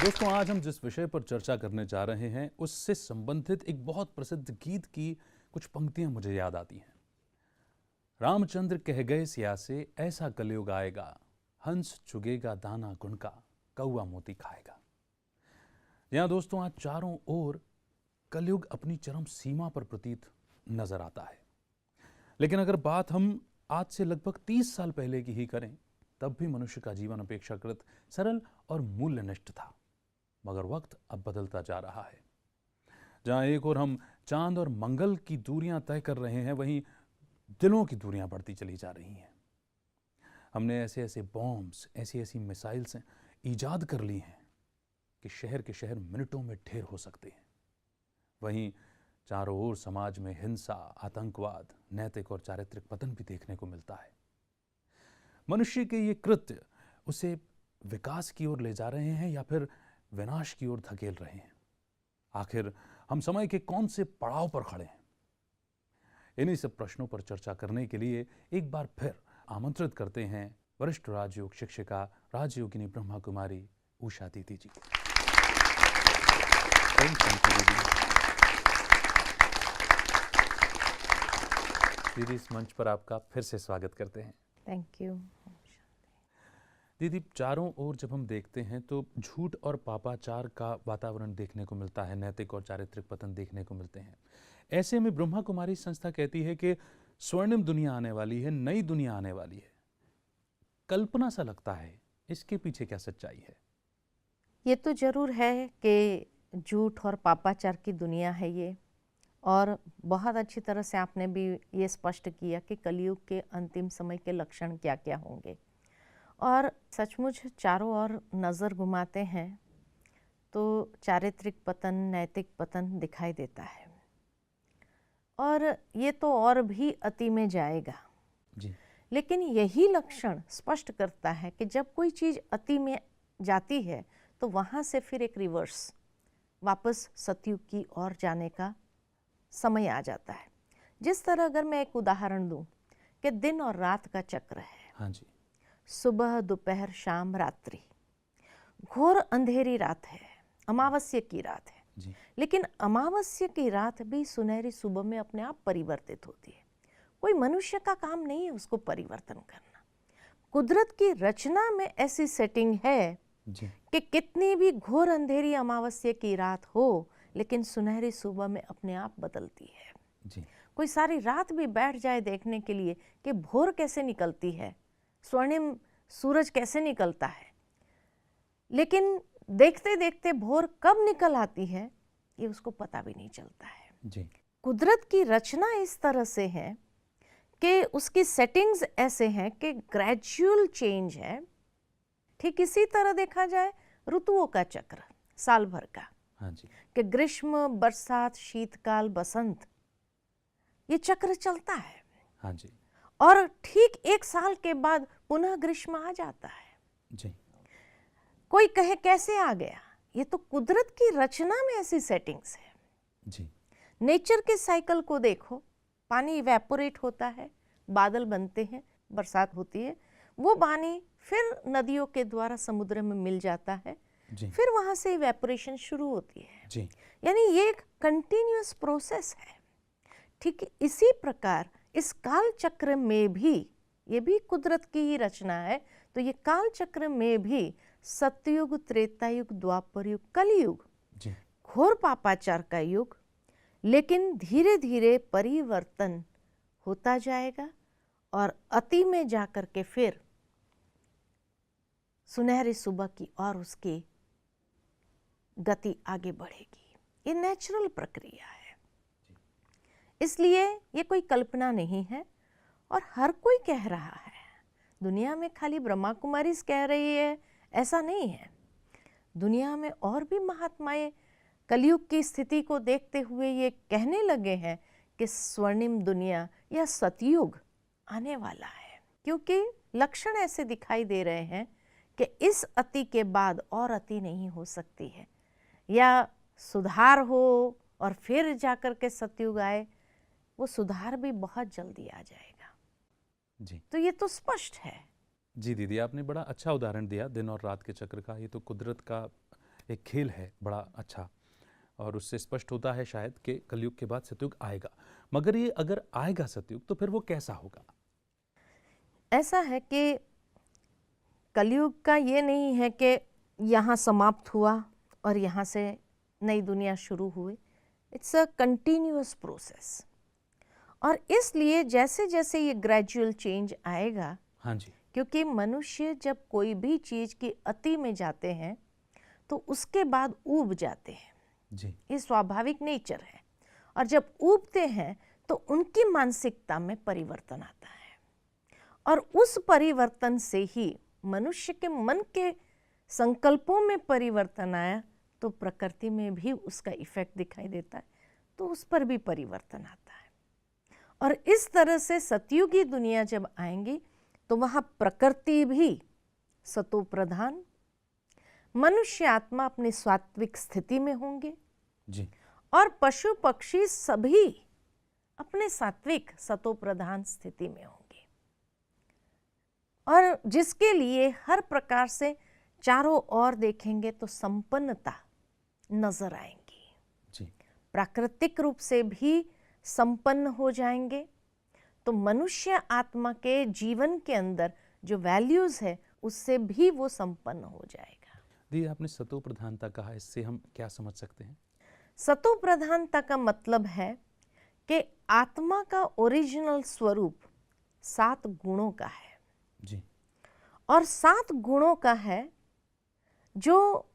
दोस्तों, आज हम जिस विषय पर चर्चा करने जा रहे हैं उससे संबंधित एक बहुत प्रसिद्ध गीत की कुछ पंक्तियां मुझे याद आती हैं। रामचंद्र कह गए सिया से, ऐसा कलयुग आएगा, हंस चुगेगा दाना गुण का, कौआ मोती खाएगा। यहां दोस्तों, आज चारों ओर कलयुग अपनी चरम सीमा पर प्रतीत नजर आता है। लेकिन अगर बात हम आज से लगभग 30 साल पहले की ही करें, तब भी मनुष्य का जीवन अपेक्षाकृत सरल और मूल्यनिष्ठ था। मगर वक्त अब बदलता जा रहा है। जहां एक ओर हम चांद और मंगल की दूरियां तय कर रहे हैं, वहीं दिलों की दूरियां बढ़ती चली जा रही हैं। हमने ऐसे ऐसे बॉम्ब्स, ऐसी ऐसी मिसाइल्स ईजाद कर ली हैं कि शहर के शहर मिनटों में ढेर हो सकते हैं। वहीं चारों ओर समाज में हिंसा, आतंकवाद, नैतिक और चारित्रिक पतन भी देखने को मिलता है। मनुष्य के ये कृत्य उसे विकास की ओर ले जा रहे हैं या फिर विनाश की ओर धकेल रहे हैं। आखिर हम समय के कौन से पड़ाव पर खड़े हैं? इन्हीं सब प्रश्नों पर चर्चा करने के लिए एक बार फिर आमंत्रित करते हैं वरिष्ठ राजयोग शिक्षिका, राजयोगिनी ब्रह्मा कुमारी उषा दीदी जी। दीदी, इस मंच पर आपका फिर से स्वागत करते हैं। Thank you. दीदी, चारों ओर जब हम देखते हैं तो झूठ और पापाचार का वातावरण देखने को मिलता है, नैतिक और चारित्रिक पतन देखने को मिलते हैं। ऐसे में ब्रह्मा कुमारी संस्था कहती है कि स्वर्णिम दुनिया आने वाली है, नई दुनिया आने वाली है। कल्पना सा लगता है, इसके पीछे क्या सच्चाई है? ये तो जरूर है कि झूठ और पापाचार की दुनिया है ये, और बहुत अच्छी तरह से आपने भी ये स्पष्ट किया कि कलयुग के अंतिम समय के लक्षण क्या क्या होंगे। और सचमुच चारों ओर नज़र घुमाते हैं तो चारित्रिक पतन, नैतिक पतन दिखाई देता है, और ये तो और भी अति में जाएगा जी। लेकिन यही लक्षण स्पष्ट करता है कि जब कोई चीज़ अति में जाती है तो वहाँ से फिर एक रिवर्स, वापस सतयुग की ओर जाने का समय आ जाता है। जिस तरह अगर मैं एक उदाहरण दूं कि दिन और रात का चक्र है। हाँ जी। सुबह, दोपहर, शाम, रात्रि, घोर अंधेरी रात है, अमावस्या की रात है जी। लेकिन अमावस्या की रात भी सुनहरी सुबह में अपने आप परिवर्तित होती है। कोई मनुष्य का काम नहीं है उसको परिवर्तन करना। कुदरत की रचना में ऐसी सेटिंग है जी। कि कितनी भी घोर अंधेरी अमावस्या की रात हो लेकिन सुनहरी सुबह में अपने आप बदलती है। जी। कोई सारी रात भी बैठ जाए देखने के लिए कि भोर कैसे निकलती है, स्वर्णिम सूरज कैसे निकलता है, लेकिन देखते देखते भोर कब निकल आती है ये उसको पता भी नहीं चलता है। जी। कुदरत की रचना इस तरह से है कि उसकी सेटिंग्स ऐसे हैं कि ग्रेजुअल चेंज है। ठीक इसी तरह देखा जाए ऋतुओं का चक्र साल भर का, हाँ जी। कि ग्रीष्म, बरसात, शीतकाल, बसंत, ये चक्र चलता है। हाँ जी। और ठीक एक साल के बाद पुनः ग्रीष्म आ जाता है। जी। कोई कहे कैसे आ गया, ये तो कुदरत की रचना में ऐसी सेटिंग्स है। जी। नेचर के साइकिल को देखो, पानी इवेपोरेट होता है, बादल बनते हैं, बरसात होती है, वो पानी फिर नदियों के द्वारा समुद्र में मिल जाता है, जी। फिर वहां से इवेपोरेशन शुरू होती है। जी। यानी ये एक कंटिन्यूअस प्रोसेस है। ठीक इसी प्रकार इस काल चक्र में भी, ये भी कुदरत की ही रचना है, तो ये काल चक्र में भी सतयुग, त्रेतायुग, द्वापर युग, कलयुग, जी। घोर पापाचार का युग, लेकिन धीरे धीरे परिवर्तन होता जाएगा और अति में जाकर के फिर सुनहरी सुबह की और उसकी गति आगे बढ़ेगी। ये नेचुरल प्रक्रिया है, इसलिए ये कोई कल्पना नहीं है और हर कोई कह रहा है। दुनिया में खाली ब्रह्मा कुमारी कह रही है ऐसा नहीं है, दुनिया में और भी महात्माएं कलयुग की स्थिति को देखते हुए ये कहने लगे हैं कि स्वर्णिम दुनिया या सतयुग आने वाला है, क्योंकि लक्षण ऐसे दिखाई दे रहे हैं कि इस अति के बाद और अति नहीं हो सकती है, या सुधार हो और फिर जाकर के सतयुग आए, वो सुधार भी बहुत जल्दी आ जाएगा। जी। तो ये तो स्पष्ट है। जी दीदी, आपने बड़ा अच्छा उदाहरण दिया दिन और रात के चक्र का। ये तो कुदरत का एक खेल है बड़ा अच्छा, और उससे स्पष्ट होता है शायद कि कलयुग के बाद सतयुग आएगा। मगर ये अगर आएगा सतयुग तो फिर वो कैसा होगा? ऐसा है कि कलयुग का ये नहीं है कि यहाँ समाप्त हुआ और यहाँ से नई दुनिया शुरू हुई। इट्स अ कंटिन्यूअस प्रोसेस, और इसलिए जैसे जैसे ये ग्रेजुअल चेंज आएगा, हाँ जी। क्योंकि मनुष्य जब कोई भी चीज़ की अति में जाते हैं तो उसके बाद ऊब जाते हैं, जी ये स्वाभाविक नेचर है। और जब ऊबते हैं तो उनकी मानसिकता में परिवर्तन आता है, और उस परिवर्तन से ही मनुष्य के मन के संकल्पों में परिवर्तन आया तो प्रकृति में भी उसका इफेक्ट दिखाई देता है, तो उस पर भी परिवर्तन आता है। और इस तरह से सतयुगी दुनिया जब आएंगी तो वहाँ प्रकृति भी सतो प्रधान, मनुष्य आत्मा अपनी सात्विक स्थिति में होंगे जी और पशु पक्षी सभी अपने सात्विक सतो प्रधान स्थिति में होंगे, और जिसके लिए हर प्रकार से चारों ओर देखेंगे तो संपन्नता नजर आएंगी। जी प्राकृतिक रूप से भी संपन्न हो जाएंगे, तो मनुष्य आत्मा के जीवन के अंदर जो वैल्यूज है उससे भी वो संपन्न हो जाएगा। दी, आपने सतो प्रधानता कहा, इससे हम क्या समझ सकते हैं? सतो प्रधानता का मतलब है कि आत्मा का ओरिजिनल स्वरूप 7 गुणों का है, जी और 7 गुणों का है जो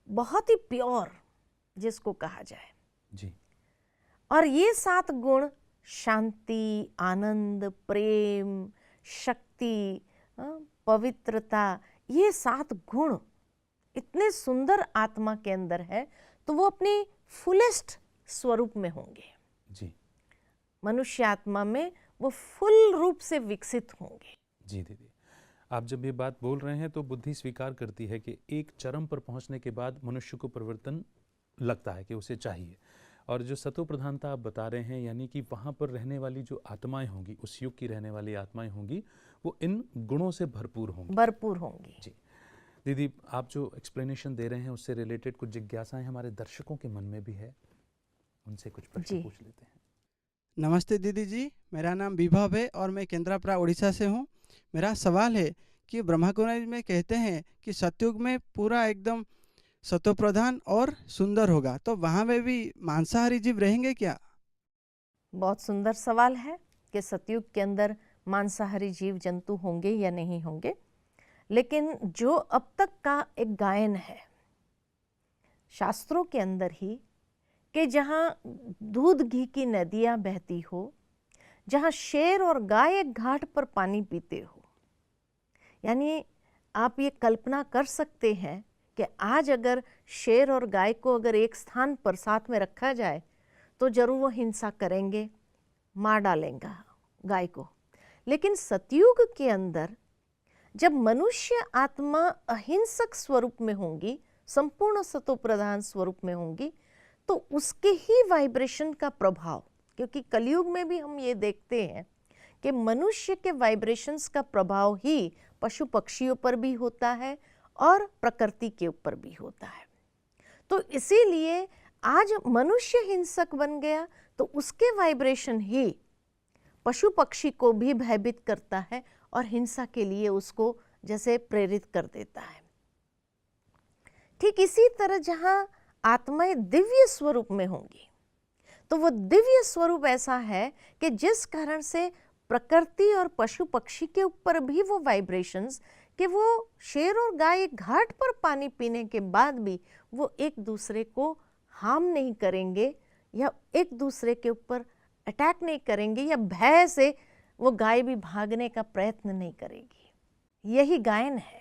बहुत ही प्योर जिसको कहा जाए। जी और ये 7 गुण शांति, आनंद, प्रेम, शक्ति, पवित्रता, ये 7 गुण इतने सुंदर आत्मा के अंदर है, तो वो अपनी फुलेस्ट स्वरूप में होंगे। जी मनुष्य आत्मा में वो फुल रूप से विकसित होंगे। जी दीदी, आप जब ये बात बोल रहे हैं तो बुद्धि स्वीकार करती है कि एक चरम पर पहुंचने के बाद मनुष्य को परिवर्तन लगता है कि उसे चाहिए। और जो सतो प्रधानता आप बता रहे हैं, यानी कि वहाँ पर रहने वाली जो आत्माएं होंगी, उस युग की रहने वाली आत्माएं होंगी, वो इन गुणों से भरपूर होंगी। भरपूर होंगी। जी दीदी, आप जो एक्सप्लेनेशन दे रहे हैं उससे रिलेटेड कुछ जिज्ञासाएं हमारे दर्शकों के मन में भी है, उनसे कुछ प्रश्न पूछ लेते हैं। नमस्ते दीदी जी, मेरा नाम विभव है और मैं केंद्रापड़ा उड़ीसा से हूँ। मेरा सवाल है कि ब्रह्मा कुमारी में कहते हैं कि सतयुग में पूरा एकदम सतोप्रधान और सुंदर होगा, तो वहाँ में भी मांसाहारी जीव रहेंगे क्या? बहुत सुंदर सवाल है कि सतयुग के अंदर मांसाहारी जीव जंतु होंगे या नहीं होंगे। लेकिन जो अब तक का एक गायन है शास्त्रों के अंदर ही, कि जहाँ दूध घी की नदियाँ बहती हो, जहाँ शेर और गाय एक घाट पर पानी पीते हो, यानी आप ये कल्पना कर सकते हैं कि आज अगर शेर और गाय को अगर एक स्थान पर साथ में रखा जाए तो जरूर वो हिंसा करेंगे, मार डालेंगे गाय को। लेकिन सतयुग के अंदर जब मनुष्य आत्मा अहिंसक स्वरूप में होंगी, संपूर्ण सतोप्रधान स्वरूप में होंगी, तो उसके ही वाइब्रेशन का प्रभाव, क्योंकि कलयुग में भी हम ये देखते हैं कि मनुष्य के वाइब्रेशंस का प्रभाव ही पशु पक्षियों पर भी होता है और प्रकृति के ऊपर भी होता है। तो इसीलिए आज मनुष्य हिंसक बन गया तो उसके वाइब्रेशन ही पशु पक्षी को भी भयभीत करता है और हिंसा के लिए उसको जैसे प्रेरित कर देता है। ठीक इसी तरह जहाँ आत्माएं दिव्य स्वरूप में होंगी, तो वो दिव्य स्वरूप ऐसा है कि जिस कारण से प्रकृति और पशु पक्षी के ऊपर भी वो वाइब्रेशंस, कि वो शेर और गाय घाट पर पानी पीने के बाद भी वो एक दूसरे को हार्म नहीं करेंगे या एक दूसरे के ऊपर अटैक नहीं करेंगे, या भय से वो गाय भी भागने का प्रयत्न नहीं करेगी। यही गायन है।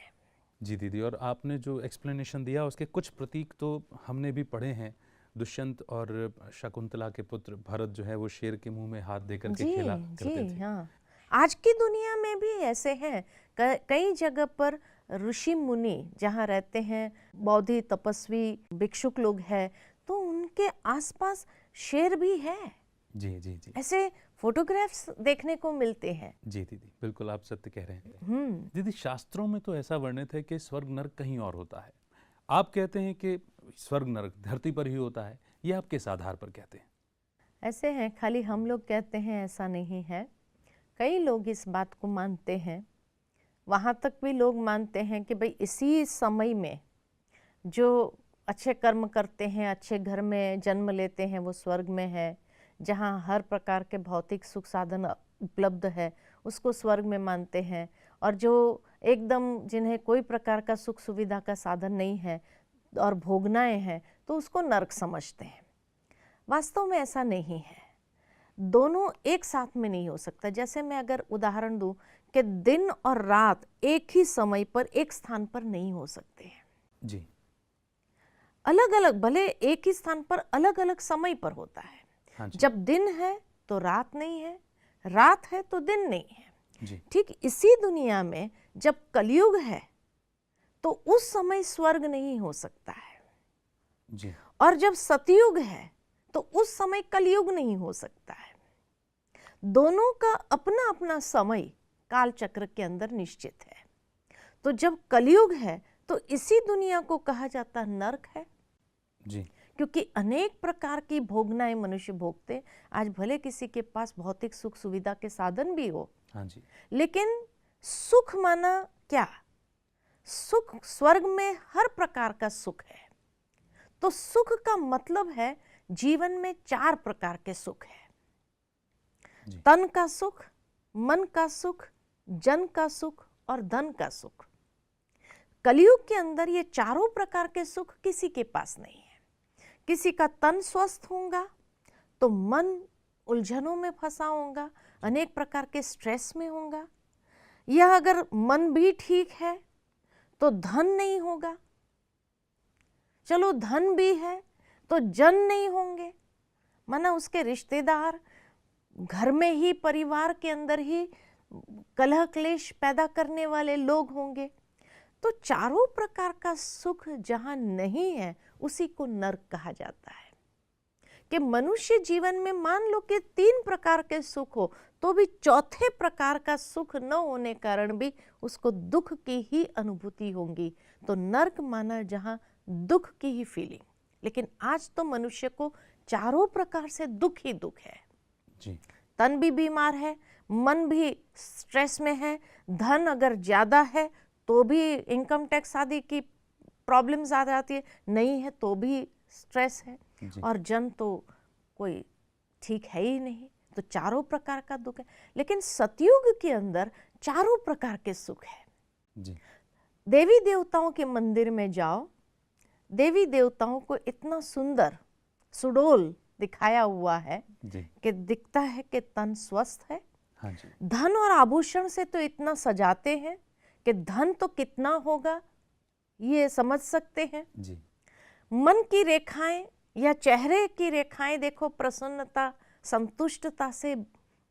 जी दीदी, और आपने जो एक्सप्लेनेशन दिया उसके कुछ प्रतीक तो हमने भी पढ़े हैं। दुष्यंत और शकुंतला के पुत्र भरत जो है वो शेर के मुंह में हाथ देकर के खेला करते थे। हाँ, आज की दुनिया में भी ऐसे हैं। कई जगह पर ऋषि मुनि जहाँ रहते हैं, बौद्धि तपस्वी भिक्षुक लोग हैं, तो उनके आसपास शेर भी है। जी जी जी, ऐसे फोटोग्राफ्स देखने को मिलते हैं। जी दीदी, बिल्कुल आप सत्य कह रहे हैं। दीदी, शास्त्रों में तो ऐसा वर्णित है कि स्वर्ग नरक कहीं और होता है, आप कहते हैं कि स्वर्ग नरक धरती पर ही होता है, ये आप किस आधार पर कहते हैं? ऐसे हैं, खाली हम लोग कहते हैं ऐसा नहीं है, कई लोग इस बात को मानते हैं। वहाँ तक भी लोग मानते हैं कि भाई इसी समय में जो अच्छे कर्म करते हैं, अच्छे घर में जन्म लेते हैं, वो स्वर्ग में है। जहाँ हर प्रकार के भौतिक सुख साधन उपलब्ध है, उसको स्वर्ग में मानते हैं। और जो एकदम जिन्हें कोई प्रकार का सुख सुविधा का साधन नहीं है और भोगनाएं हैं, तो उसको नरक समझते हैं। वास्तव में ऐसा नहीं है, दोनों एक साथ में नहीं हो सकता। जैसे मैं अगर उदाहरण दूं कि दिन और रात एक ही समय पर एक स्थान पर नहीं हो सकते हैं, जी, अलग अलग, भले एक ही स्थान पर अलग अलग समय पर होता है। हाँ जी, जब दिन है तो रात नहीं है, रात है तो दिन नहीं है। जी, ठीक इसी दुनिया में जब कलयुग है तो उस समय स्वर्ग नहीं हो सकता है, जी, और जब सतयुग है तो उस समय कलयुग नहीं हो सकता है। दोनों का अपना अपना समय काल चक्र के अंदर निश्चित है। तो जब कलयुग है तो इसी दुनिया को कहा जाता नरक है, जी, क्योंकि अनेक प्रकार की भोगनाएं मनुष्य भोगते। आज भले किसी के पास भौतिक सुख सुविधा के साधन भी हो, हाँ जी, लेकिन सुख माना क्या? सुख, स्वर्ग में हर प्रकार का सुख है। तो सुख का मतलब है जीवन में 4 प्रकार के सुख है। जी, तन का सुख, मन का सुख, जन का सुख और धन का सुख। कलयुग के अंदर ये चारों प्रकार के सुख किसी के पास नहीं है। किसी का तन स्वस्थ होगा तो मन उलझनों में फंसा होगा, अनेक प्रकार के स्ट्रेस में होगा। या अगर मन भी ठीक है तो धन नहीं होगा, चलो धन भी है तो जन नहीं होंगे, माना उसके रिश्तेदार, घर में ही परिवार के अंदर ही कलह क्लेश पैदा करने वाले लोग होंगे। तो चारों प्रकार का सुख जहां नहीं है उसी को नरक कहा जाता है। कि मनुष्य जीवन में मान लो कि 3 प्रकार के सुख हो तो भी चौथे प्रकार का सुख न होने कारण भी उसको दुख की ही अनुभूति होगी। तो नरक माना जहां दुख की ही फीलिंग। लेकिन आज तो मनुष्य को चारों प्रकार से दुख ही दुख है। जी, तन भी बीमार है, मन भी स्ट्रेस में है, धन अगर ज्यादा है तो भी इनकम टैक्स आदि की प्रॉब्लम्स आ जाती है, नहीं है तो भी स्ट्रेस है, जी, और जन तो कोई ठीक है ही नहीं। तो चारों प्रकार का दुख है। लेकिन सतयुग के अंदर चारों प्रकार के सुख है। जी, देवी देवताओं के मंदिर में जाओ, देवी देवताओं को इतना सुंदर सुडोल दिखाया हुआ है जी, कि दिखता है कि तन स्वस्थ है। हाँ जी, धन और आभूषण से तो इतना सजाते हैं कि धन तो कितना होगा ये समझ सकते हैं। जी, मन की रेखाएं या चेहरे की रेखाएं देखो, प्रसन्नता संतुष्टता से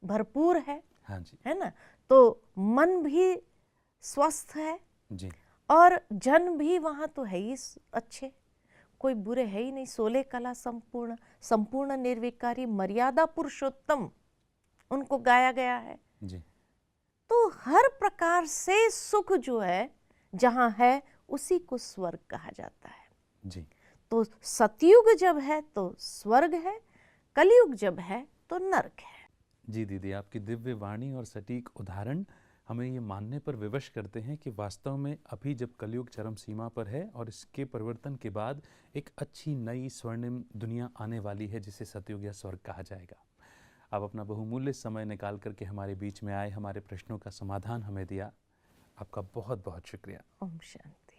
भरपूर है हाँ जी, ना। तो मन भी स्वस्थ है जी, और जन भी वहां तो है ही अच्छे, कोई बुरे है ही नहीं। 16 कला संपूर्ण, संपूर्ण निर्विकारी, मर्यादा पुरुषोत्तम उनको गाया गया है। जी, तो हर प्रकार से सुख जो है जहां है उसी को स्वर्ग कहा जाता है। जी, तो सतयुग जब है तो स्वर्ग है, कलयुग जब है तो नरक है। जी दीदी, आपकी दिव्य वाणी और सटीक उदाहरण हमें ये मानने पर विवश करते हैं कि वास्तव में अभी जब कलयुग चरम सीमा पर है और इसके परिवर्तन के बाद एक अच्छी नई स्वर्णिम दुनिया आने वाली है जिसे सतयुग या स्वर्ग कहा जाएगा। आप अपना बहुमूल्य समय निकाल करके हमारे बीच में आए, हमारे प्रश्नों का समाधान हमें दिया, आपका बहुत बहुत शुक्रिया। ओम शांति।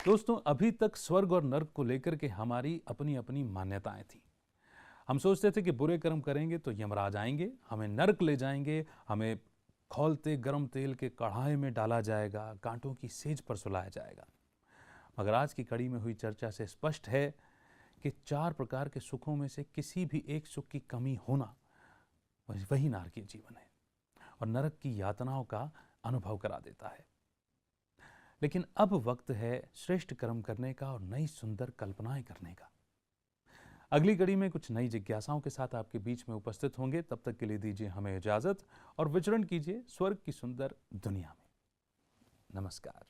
दोस्तों, अभी तक स्वर्ग और नर्क को लेकर के हमारी अपनी अपनी मान्यताएं थी। हम सोचते थे कि बुरे कर्म करेंगे तो यमराज आएंगे, हमें नर्क ले जाएंगे, हमें खौलते गर्म तेल के कढ़ाई में डाला जाएगा, कांटों की सेज पर सुलाया जाएगा। मगर आज की कड़ी में हुई चर्चा से स्पष्ट है कि 4 प्रकार के सुखों में से किसी भी एक सुख की कमी होना वही नारकीय जीवन है और नरक की यातनाओं का अनुभव करा देता है। लेकिन अब वक्त है श्रेष्ठ कर्म करने का और नई सुंदर कल्पनाएं करने का। अगली कड़ी में कुछ नई जिज्ञासाओं के साथ आपके बीच में उपस्थित होंगे। तब तक के लिए दीजिए हमें इजाजत और विचरण कीजिए स्वर्ग की सुंदर दुनिया में। नमस्कार।